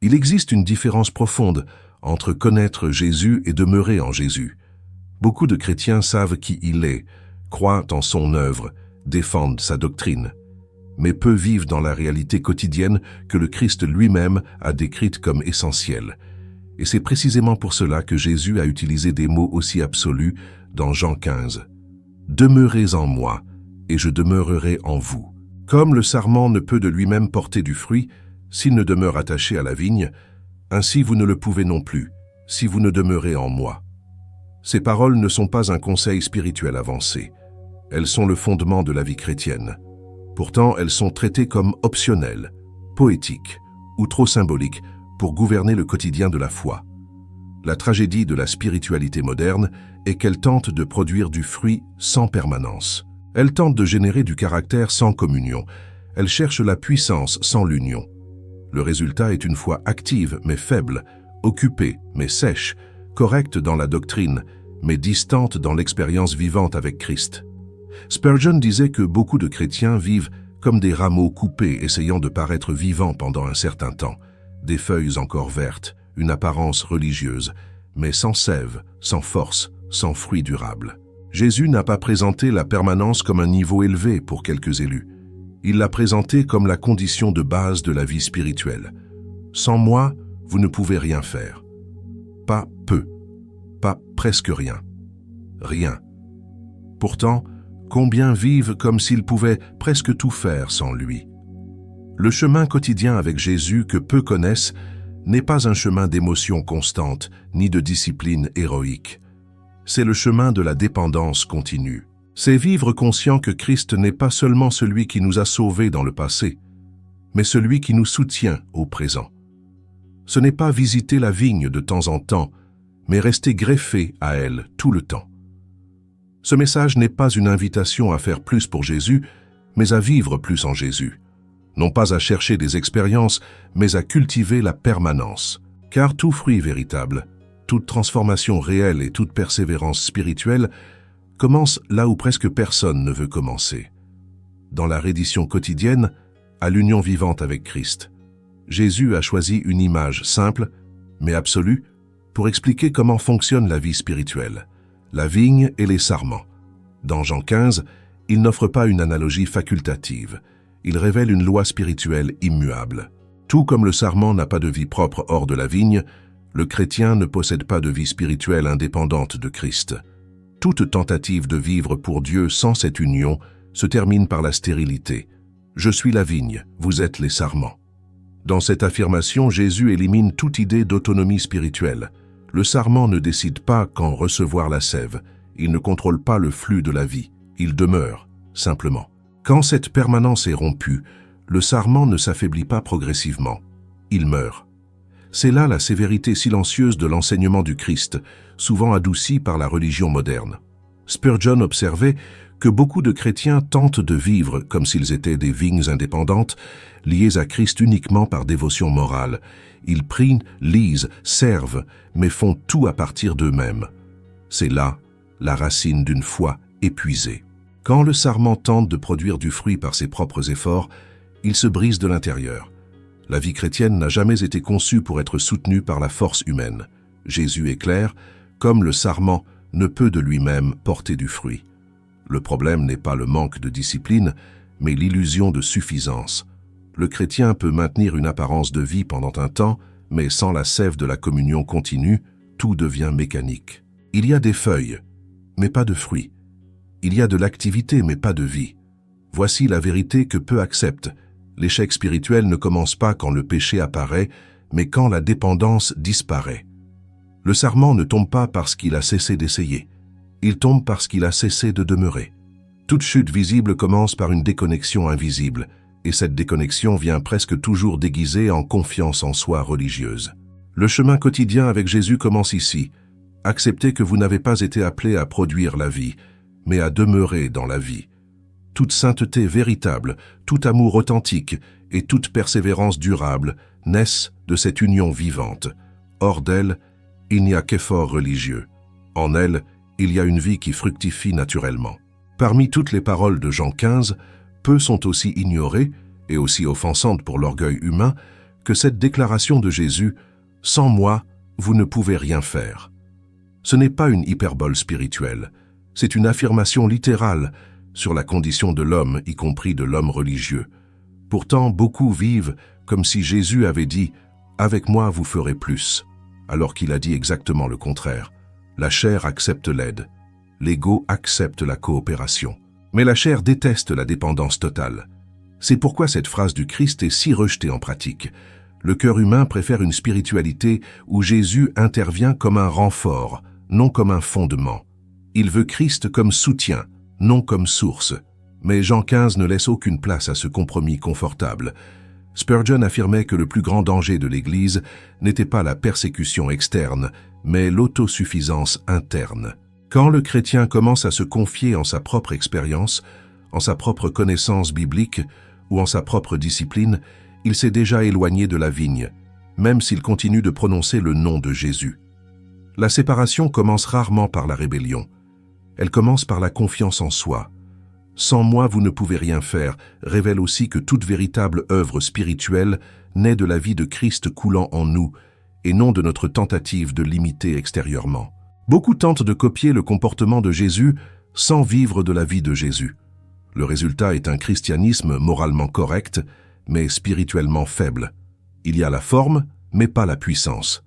Il existe une différence profonde entre connaître Jésus et demeurer en Jésus. Beaucoup de chrétiens savent qui il est, croient en son œuvre, défendent sa doctrine, mais peu vivent dans la réalité quotidienne que le Christ lui-même a décrite comme essentielle. Et c'est précisément pour cela que Jésus a utilisé des mots aussi absolus dans Jean 15. « Demeurez en moi, et je demeurerai en vous. » Comme le sarment ne peut de lui-même porter du fruit s'il ne demeure attaché à la vigne, ainsi vous ne le pouvez non plus, si vous ne demeurez en moi. Ces paroles ne sont pas un conseil spirituel avancé. Elles sont le fondement de la vie chrétienne. Pourtant, elles sont traitées comme optionnelles, poétiques ou trop symboliques pour gouverner le quotidien de la foi. La tragédie de la spiritualité moderne est qu'elle tente de produire du fruit sans permanence. Elle tente de générer du caractère sans communion. Elle cherche la puissance sans l'union. Le résultat est une foi active mais faible, occupée mais sèche, correcte dans la doctrine mais distante dans l'expérience vivante avec Christ. Spurgeon disait que beaucoup de chrétiens vivent comme des rameaux coupés essayant de paraître vivants pendant un certain temps, des feuilles encore vertes, une apparence religieuse, mais sans sève, sans force, sans fruit durable. Jésus n'a pas présenté la permanence comme un niveau élevé pour quelques élus. Il l'a présenté comme la condition de base de la vie spirituelle. Sans moi, vous ne pouvez rien faire. Pas peu, pas presque rien. Rien. Pourtant, combien vivent comme s'ils pouvaient presque tout faire sans lui? Le chemin quotidien avec Jésus que peu connaissent n'est pas un chemin d'émotion constante ni de discipline héroïque. C'est le chemin de la dépendance continue. C'est vivre conscient que Christ n'est pas seulement celui qui nous a sauvés dans le passé, mais celui qui nous soutient au présent. Ce n'est pas visiter la vigne de temps en temps, mais rester greffé à elle tout le temps. Ce message n'est pas une invitation à faire plus pour Jésus, mais à vivre plus en Jésus. Non pas à chercher des expériences, mais à cultiver la permanence. Car tout fruit véritable, toute transformation réelle et toute persévérance spirituelle commence là où presque personne ne veut commencer. Dans la reddition quotidienne, à l'union vivante avec Christ. Jésus a choisi une image simple, mais absolue, pour expliquer comment fonctionne la vie spirituelle, la vigne et les sarments. Dans Jean 15, il n'offre pas une analogie facultative. Il révèle une loi spirituelle immuable. Tout comme le sarment n'a pas de vie propre hors de la vigne, le chrétien ne possède pas de vie spirituelle indépendante de Christ. Toute tentative de vivre pour Dieu sans cette union se termine par la stérilité. Je suis la vigne, vous êtes les sarments. Dans cette affirmation, Jésus élimine toute idée d'autonomie spirituelle. Le sarment ne décide pas quand recevoir la sève. Il ne contrôle pas le flux de la vie. Il demeure, simplement. Quand cette permanence est rompue, le sarment ne s'affaiblit pas progressivement. Il meurt. C'est là la sévérité silencieuse de l'enseignement du Christ, souvent adouci par la religion moderne. Spurgeon observait que beaucoup de chrétiens tentent de vivre comme s'ils étaient des vignes indépendantes, liées à Christ uniquement par dévotion morale. Ils prient, lisent, servent, mais font tout à partir d'eux-mêmes. C'est là la racine d'une foi épuisée. Quand le sarment tente de produire du fruit par ses propres efforts, il se brise de l'intérieur. La vie chrétienne n'a jamais été conçue pour être soutenue par la force humaine. Jésus est clair, comme le sarment ne peut de lui-même porter du fruit. Le problème n'est pas le manque de discipline, mais l'illusion de suffisance. Le chrétien peut maintenir une apparence de vie pendant un temps, mais sans la sève de la communion continue, tout devient mécanique. Il y a des feuilles, mais pas de fruits. Il y a de l'activité, mais pas de vie. Voici la vérité que peu acceptent. L'échec spirituel ne commence pas quand le péché apparaît, mais quand la dépendance disparaît. Le sarment ne tombe pas parce qu'il a cessé d'essayer. Il tombe parce qu'il a cessé de demeurer. Toute chute visible commence par une déconnexion invisible, et cette déconnexion vient presque toujours déguisée en confiance en soi religieuse. Le chemin quotidien avec Jésus commence ici. Acceptez que vous n'avez pas été appelé à produire la vie, mais à demeurer dans la vie. Toute sainteté véritable, tout amour authentique et toute persévérance durable naissent de cette union vivante. Hors d'elle, il n'y a qu'effort religieux. En elle, il y a une vie qui fructifie naturellement. Parmi toutes les paroles de Jean 15, peu sont aussi ignorées et aussi offensantes pour l'orgueil humain que cette déclaration de Jésus « Sans moi, vous ne pouvez rien faire ». Ce n'est pas une hyperbole spirituelle, c'est une affirmation littérale sur la condition de l'homme, y compris de l'homme religieux. Pourtant, beaucoup vivent comme si Jésus avait dit « Avec moi, vous ferez plus », alors qu'il a dit exactement le contraire. La chair accepte l'aide, l'ego accepte la coopération. Mais la chair déteste la dépendance totale. C'est pourquoi cette phrase du Christ est si rejetée en pratique. Le cœur humain préfère une spiritualité où Jésus intervient comme un renfort, non comme un fondement. Il veut Christ comme soutien, non comme source. Mais Jean 15 ne laisse aucune place à ce compromis confortable. Spurgeon affirmait que le plus grand danger de l'Église n'était pas la persécution externe, mais l'autosuffisance interne. Quand le chrétien commence à se confier en sa propre expérience, en sa propre connaissance biblique ou en sa propre discipline, il s'est déjà éloigné de la vigne, même s'il continue de prononcer le nom de Jésus. La séparation commence rarement par la rébellion. Elle commence par la confiance en soi. « Sans moi, vous ne pouvez rien faire » révèle aussi que toute véritable œuvre spirituelle naît de la vie de Christ coulant en nous et non de notre tentative de l'imiter extérieurement. Beaucoup tentent de copier le comportement de Jésus sans vivre de la vie de Jésus. Le résultat est un christianisme moralement correct, mais spirituellement faible. Il y a la forme, mais pas la puissance.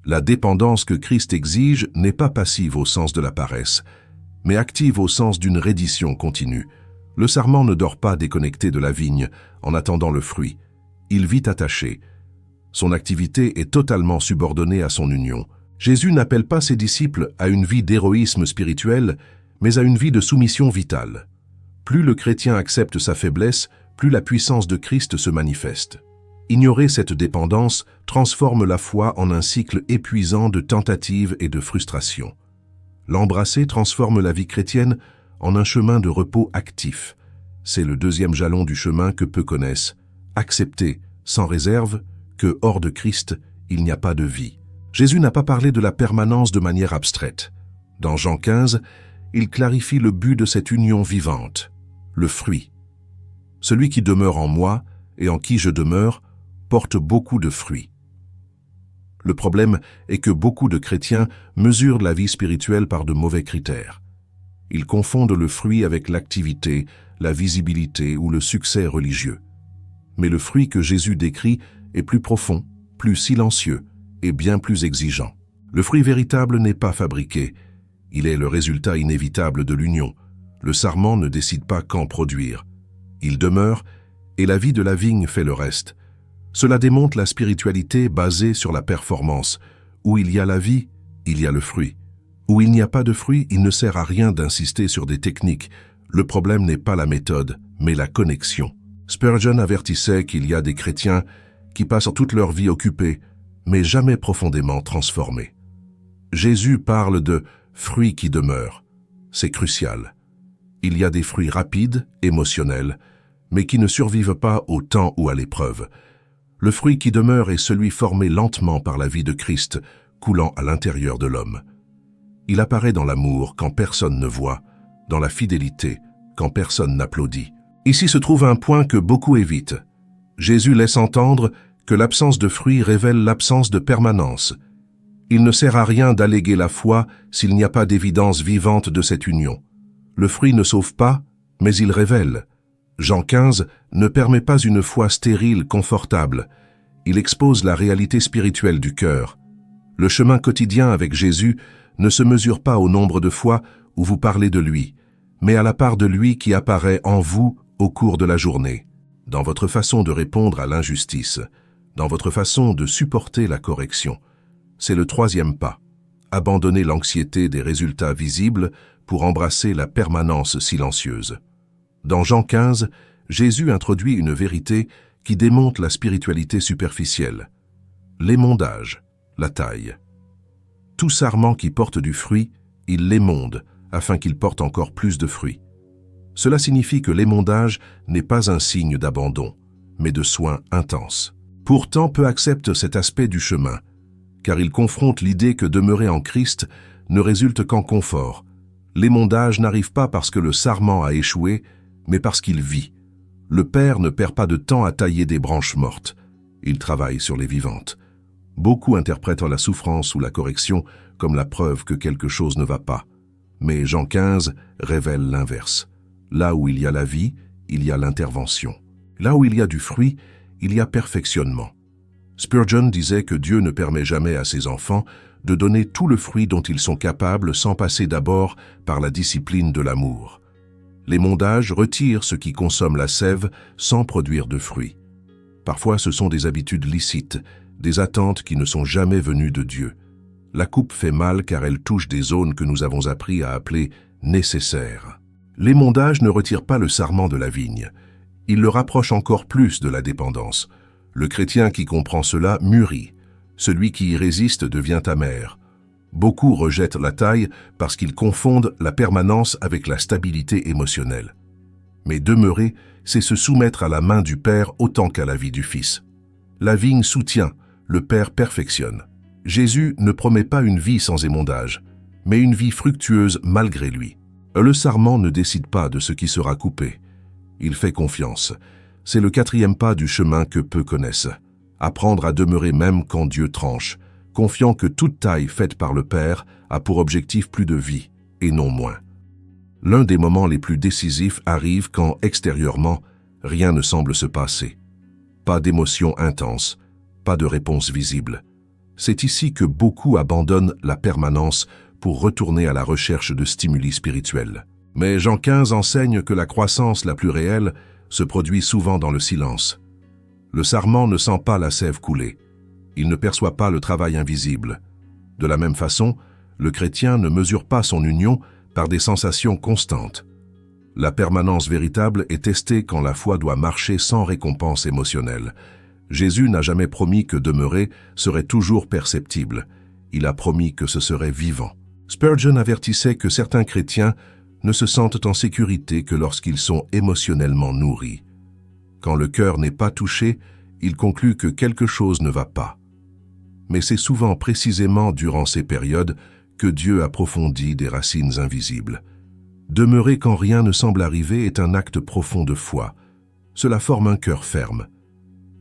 La dépendance que Christ exige n'est pas passive au sens de la paresse, mais active au sens d'une reddition continue. Le sarment ne dort pas déconnecté de la vigne en attendant le fruit. Il vit attaché. Son activité est totalement subordonnée à son union. Jésus n'appelle pas ses disciples à une vie d'héroïsme spirituel, mais à une vie de soumission vitale. Plus le chrétien accepte sa faiblesse, plus la puissance de Christ se manifeste. Ignorer cette dépendance transforme la foi en un cycle épuisant de tentatives et de frustrations. L'embrasser transforme la vie chrétienne en un chemin de repos actif. C'est le deuxième jalon du chemin que peu connaissent. Accepter, sans réserve, que hors de Christ, il n'y a pas de vie. Jésus n'a pas parlé de la permanence de manière abstraite. Dans Jean 15, il clarifie le but de cette union vivante, le fruit. Celui qui demeure en moi et en qui je demeure porte beaucoup de fruits. Le problème est que beaucoup de chrétiens mesurent la vie spirituelle par de mauvais critères. Ils confondent le fruit avec l'activité, la visibilité ou le succès religieux. Mais le fruit que Jésus décrit est plus profond, plus silencieux et bien plus exigeant. Le fruit véritable n'est pas fabriqué. Il est le résultat inévitable de l'union. Le sarment ne décide pas quand produire. Il demeure et la vie de la vigne fait le reste. Cela démontre la spiritualité basée sur la performance. Où il y a la vie, il y a le fruit. Où il n'y a pas de fruit, il ne sert à rien d'insister sur des techniques. Le problème n'est pas la méthode, mais la connexion. Spurgeon avertissait qu'il y a des chrétiens qui passent toute leur vie occupés, mais jamais profondément transformés. Jésus parle de « fruits qui demeurent ». C'est crucial. Il y a des fruits rapides, émotionnels, mais qui ne survivent pas au temps ou à l'épreuve. Le fruit qui demeure est celui formé lentement par la vie de Christ, coulant à l'intérieur de l'homme. Il apparaît dans l'amour quand personne ne voit, dans la fidélité quand personne n'applaudit. Ici se trouve un point que beaucoup évitent. Jésus laisse entendre que l'absence de fruit révèle l'absence de permanence. Il ne sert à rien d'alléguer la foi s'il n'y a pas d'évidence vivante de cette union. Le fruit ne sauve pas, mais il révèle. Jean 15 ne permet pas une foi stérile, confortable. Il expose la réalité spirituelle du cœur. Le chemin quotidien avec Jésus ne se mesure pas au nombre de fois où vous parlez de lui, mais à la part de lui qui apparaît en vous au cours de la journée, dans votre façon de répondre à l'injustice, dans votre façon de supporter la correction. C'est le troisième pas. Abandonner l'anxiété des résultats visibles pour embrasser la permanence silencieuse. Dans Jean 15, Jésus introduit une vérité qui démonte la spiritualité superficielle. L'émondage, la taille. Tout sarment qui porte du fruit, il l'émonde afin qu'il porte encore plus de fruits. Cela signifie que l'émondage n'est pas un signe d'abandon, mais de soin intense. Pourtant, peu acceptent cet aspect du chemin, car il confronte l'idée que demeurer en Christ ne résulte qu'en confort. L'émondage n'arrive pas parce que le sarment a échoué, mais parce qu'il vit. Le Père ne perd pas de temps à tailler des branches mortes. Il travaille sur les vivantes. Beaucoup interprètent la souffrance ou la correction comme la preuve que quelque chose ne va pas. Mais Jean 15 révèle l'inverse. Là où il y a la vie, il y a l'intervention. Là où il y a du fruit, il y a perfectionnement. Spurgeon disait que Dieu ne permet jamais à ses enfants de donner tout le fruit dont ils sont capables sans passer d'abord par la discipline de l'amour. Les mondages retirent ce qui consomme la sève sans produire de fruits. Parfois, ce sont des habitudes licites, des attentes qui ne sont jamais venues de Dieu. La coupe fait mal car elle touche des zones que nous avons appris à appeler nécessaires. Les mondages ne retirent pas le sarment de la vigne. Ils le rapprochent encore plus de la dépendance. Le chrétien qui comprend cela mûrit. Celui qui y résiste devient amer. Beaucoup rejettent la taille parce qu'ils confondent la permanence avec la stabilité émotionnelle. Mais demeurer, c'est se soumettre à la main du Père autant qu'à la vie du Fils. La vigne soutient, le Père perfectionne. Jésus ne promet pas une vie sans émondage, mais une vie fructueuse malgré lui. Le sarment ne décide pas de ce qui sera coupé. Il fait confiance. C'est le 4e pas du chemin que peu connaissent. Apprendre à demeurer même quand Dieu tranche, confiant que toute taille faite par le Père a pour objectif plus de vie, et non moins. L'un des moments les plus décisifs arrive quand, extérieurement, rien ne semble se passer. Pas d'émotion intense, pas de réponse visible. C'est ici que beaucoup abandonnent la permanence pour retourner à la recherche de stimuli spirituels. Mais Jean 15 enseigne que la croissance la plus réelle se produit souvent dans le silence. Le sarment ne sent pas la sève couler. Il ne perçoit pas le travail invisible. De la même façon, le chrétien ne mesure pas son union par des sensations constantes. La permanence véritable est testée quand la foi doit marcher sans récompense émotionnelle. Jésus n'a jamais promis que demeurer serait toujours perceptible. Il a promis que ce serait vivant. Spurgeon avertissait que certains chrétiens ne se sentent en sécurité que lorsqu'ils sont émotionnellement nourris. Quand le cœur n'est pas touché, il conclut que quelque chose ne va pas. Mais c'est souvent précisément durant ces périodes que Dieu approfondit des racines invisibles. Demeurer quand rien ne semble arriver est un acte profond de foi. Cela forme un cœur ferme.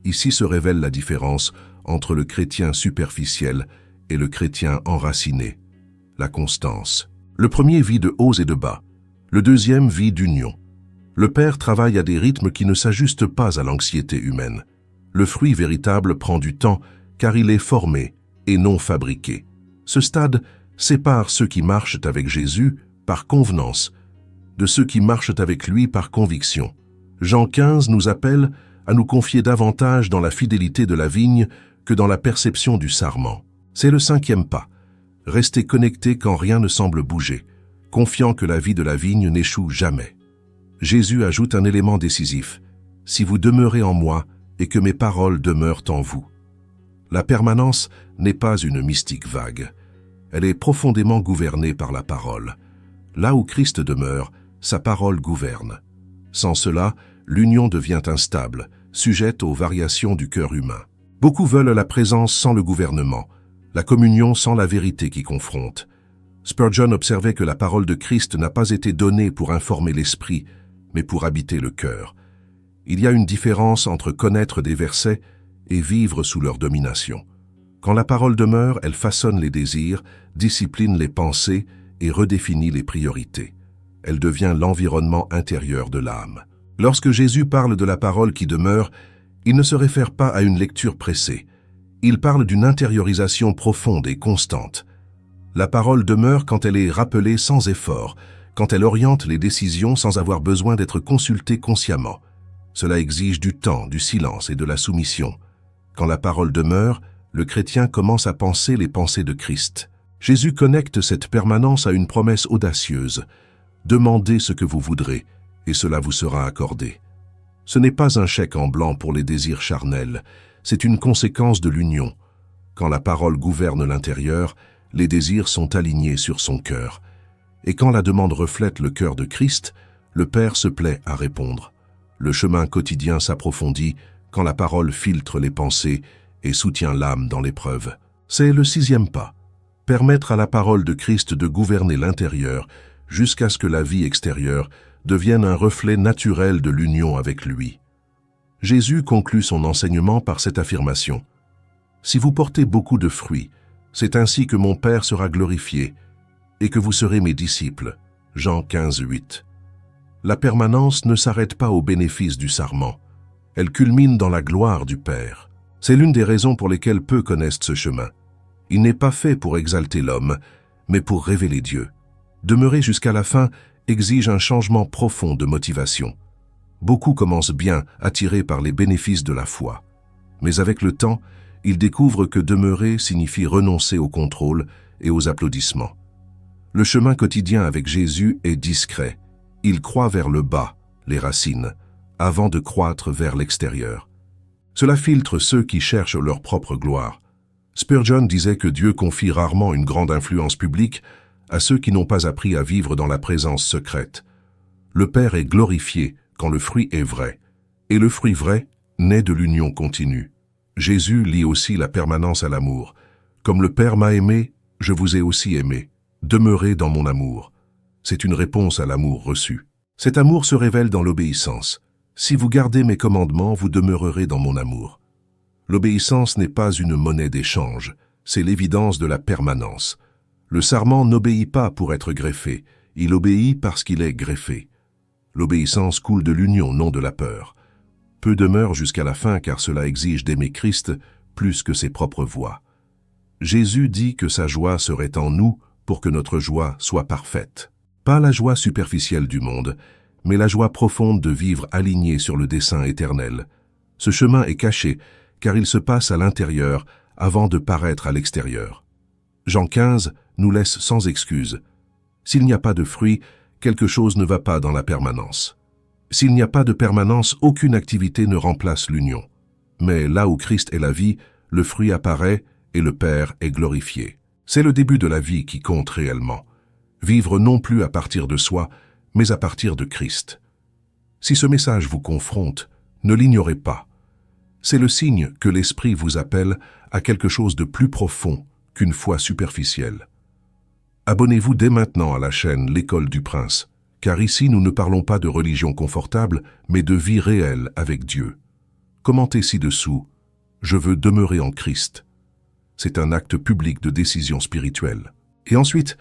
Ici se révèle la différence entre le chrétien superficiel et le chrétien enraciné. La constance. Le premier vit de hauts et de bas. Le deuxième vit d'union. Le Père travaille à des rythmes qui ne s'ajustent pas à l'anxiété humaine. Le fruit véritable prend du temps car il est formé et non fabriqué. Ce stade sépare ceux qui marchent avec Jésus par convenance de ceux qui marchent avec lui par conviction. Jean 15 nous appelle à nous confier davantage dans la fidélité de la vigne que dans la perception du sarment. C'est le 5e pas. Rester connecté quand rien ne semble bouger, confiant que la vie de la vigne n'échoue jamais. Jésus ajoute un élément décisif. « Si vous demeurez en moi et que mes paroles demeurent en vous ». La permanence n'est pas une mystique vague. Elle est profondément gouvernée par la parole. Là où Christ demeure, sa parole gouverne. Sans cela, l'union devient instable, sujette aux variations du cœur humain. Beaucoup veulent la présence sans le gouvernement, la communion sans la vérité qui confronte. Spurgeon observait que la parole de Christ n'a pas été donnée pour informer l'esprit, mais pour habiter le cœur. Il y a une différence entre connaître des versets et vivre sous leur domination. Quand la parole demeure, elle façonne les désirs, discipline les pensées et redéfinit les priorités. Elle devient l'environnement intérieur de l'âme. Lorsque Jésus parle de la parole qui demeure, il ne se réfère pas à une lecture pressée. Il parle d'une intériorisation profonde et constante. La parole demeure quand elle est rappelée sans effort, quand elle oriente les décisions sans avoir besoin d'être consultée consciemment. Cela exige du temps, du silence et de la soumission. Quand la parole demeure, le chrétien commence à penser les pensées de Christ. Jésus connecte cette permanence à une promesse audacieuse. « Demandez ce que vous voudrez, et cela vous sera accordé. » Ce n'est pas un chèque en blanc pour les désirs charnels, c'est une conséquence de l'union. Quand la parole gouverne l'intérieur, les désirs sont alignés sur son cœur. Et quand la demande reflète le cœur de Christ, le Père se plaît à répondre. Le chemin quotidien s'approfondit quand la parole filtre les pensées et soutient l'âme dans l'épreuve. C'est le 6e pas. Permettre à la parole de Christ de gouverner l'intérieur jusqu'à ce que la vie extérieure devienne un reflet naturel de l'union avec lui. Jésus conclut son enseignement par cette affirmation. « Si vous portez beaucoup de fruits, c'est ainsi que mon Père sera glorifié et que vous serez mes disciples. » Jean 15, 8. La permanence ne s'arrête pas au bénéfice du sarment. Elle culmine dans la gloire du Père. C'est l'une des raisons pour lesquelles peu connaissent ce chemin. Il n'est pas fait pour exalter l'homme, mais pour révéler Dieu. Demeurer jusqu'à la fin exige un changement profond de motivation. Beaucoup commencent bien, attirés par les bénéfices de la foi. Mais avec le temps, ils découvrent que demeurer signifie renoncer au contrôle et aux applaudissements. Le chemin quotidien avec Jésus est discret. Il croît vers le bas, les racines, avant de croître vers l'extérieur. Cela filtre ceux qui cherchent leur propre gloire. Spurgeon disait que Dieu confie rarement une grande influence publique à ceux qui n'ont pas appris à vivre dans la présence secrète. Le Père est glorifié quand le fruit est vrai, et le fruit vrai naît de l'union continue. Jésus lie aussi la permanence à l'amour. Comme le Père m'a aimé, je vous ai aussi aimé. Demeurez dans mon amour. C'est une réponse à l'amour reçu. Cet amour se révèle dans l'obéissance. Si vous gardez mes commandements, vous demeurerez dans mon amour. L'obéissance n'est pas une monnaie d'échange, c'est l'évidence de la permanence. Le sarment n'obéit pas pour être greffé, il obéit parce qu'il est greffé. L'obéissance coule de l'union, non de la peur. Peu demeurent jusqu'à la fin car cela exige d'aimer Christ plus que ses propres voies. Jésus dit que sa joie serait en nous pour que notre joie soit parfaite. Pas la joie superficielle du monde, mais la joie profonde de vivre aligné sur le dessein éternel. Ce chemin est caché car il se passe à l'intérieur avant de paraître à l'extérieur. Jean 15 nous laisse sans excuse. S'il n'y a pas de fruit, quelque chose ne va pas dans la permanence. S'il n'y a pas de permanence, aucune activité ne remplace l'union. Mais là où Christ est la vie, le fruit apparaît et le Père est glorifié. C'est le début de la vie qui compte réellement. Vivre non plus à partir de soi, mais à partir de Christ. Si ce message vous confronte, ne l'ignorez pas. C'est le signe que l'Esprit vous appelle à quelque chose de plus profond qu'une foi superficielle. Abonnez-vous dès maintenant à la chaîne L'École du Prince, car ici nous ne parlons pas de religion confortable, mais de vie réelle avec Dieu. Commentez ci-dessous « Je veux demeurer en Christ ». C'est un acte public de décision spirituelle. Et ensuite,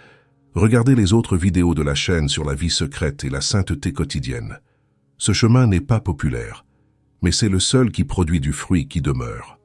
regardez les autres vidéos de la chaîne sur la vie secrète et la sainteté quotidienne. Ce chemin n'est pas populaire, mais c'est le seul qui produit du fruit qui demeure.